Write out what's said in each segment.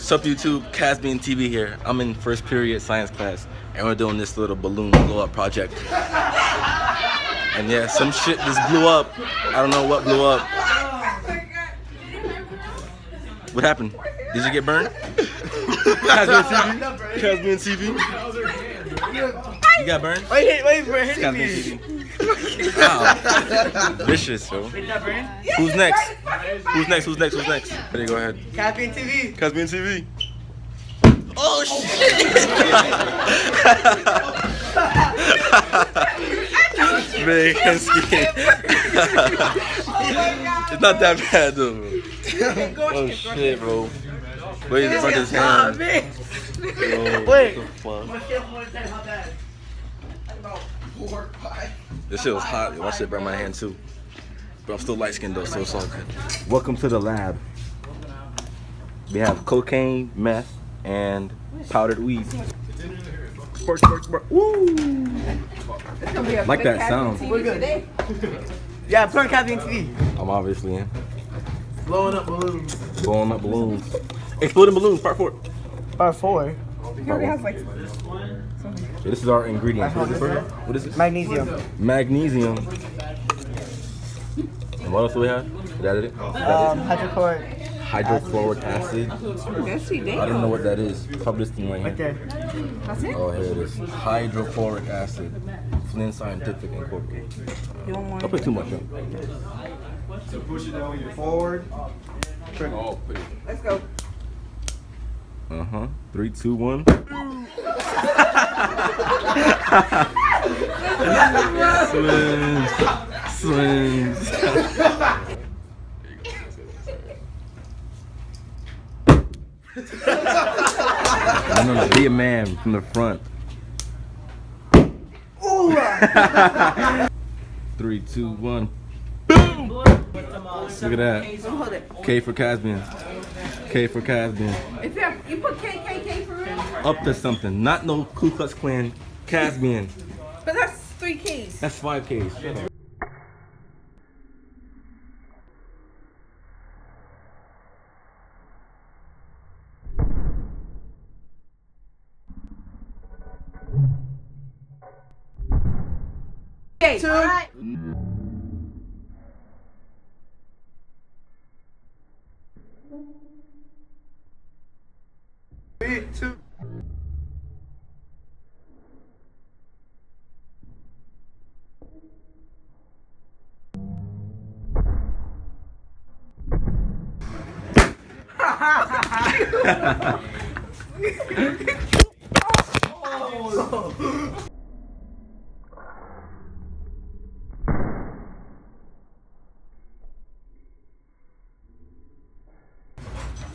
Sup YouTube, Casbian TV here. I'm in first period science class and we're doing this little balloon blow up project. And yeah, some shit just blew up. I don't know what blew up. What happened? Did you get burned? Casbian TV? You got burned? Wait for hitting Casbian me. TV. Wow. Vicious, yo. Who's next? Who's next? Ready, go ahead. Casbian TV. Casbian TV. Oh shit! Man, can't ski. It's not that bad though, bro. Oh shit, bro. Wait, it's like his hand. Wait. What the fuck? This shit was hot. My shit burned my hand too. But I'm still light skinned though, so it's all good. Welcome to the lab. We have cocaine, meth, and powdered weed. Spark. Woo! Like that sound. We're good. Yeah, put on Casbian TV. I'm obviously in. Blowing up balloons. Exploding balloons, part 4. Part 4. He already has like This is our ingredients. What is this? Magnesium. Magnesium. And what else do we have? Is that it? Hydrochloric acid. I don't know what that is. Probably this thing right here. That's it? Oh, here it is. Hydrochloric acid. Flynn Scientific Incorporated. Don't put too much on. So push it down forward. Oh, pretty. Let's go. 3, 2, 1. Swims. No, be a man from the front. 3, 2, 1. Boom! Look at that. K for Casbian. K for Casbian. You put KKK for real? Up to something. Not no Ku Klux Klan. Casbian. But that's 3 Ks. That's 5 Ks. Shut up. Okay, all right. 3, 2.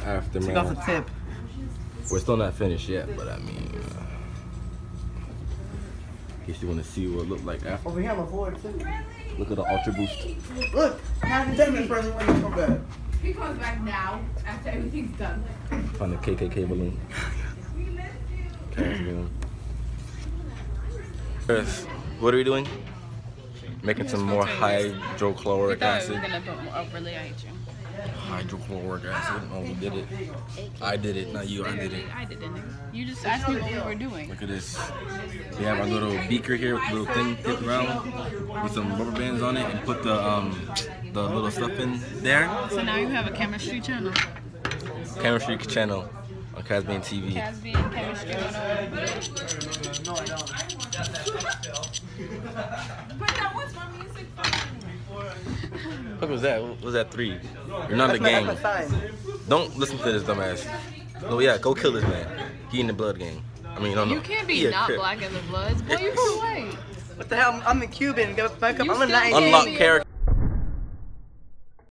Aftermath. Take off the tip. We're still not finished yet, but I mean, in case you want to see what it looked like after. Over here on the floor too. Look at the Ultra Boost. Look, 10 minutes present when you come back. He comes back now after everything's done. Find the KKK balloon. Chris, what are we doing? Making some more hydrochloric acid. We're gonna put more overlay on you. Hydrochloric acid. Oh, we did it. I did it, not you. I did it. I didn't. You just asked me what we were doing. Look at this. We have our little beaker here with the little thing tipped around with some rubber bands on it, and put the little stuff in there. So now you have a chemistry channel. Chemistry channel on Casbian TV. Casbian chemistry 101. But that was my music phone. What was that? What was that 3? You're not in the game. Don't listen to this dumbass. No, yeah, go kill this man. He in the blood gang. I mean, no. You can't be not black in the bloods. Boy, you from white. What the hell? I'm a Cuban. Go back up. You I'm a still Latin. Unlock character.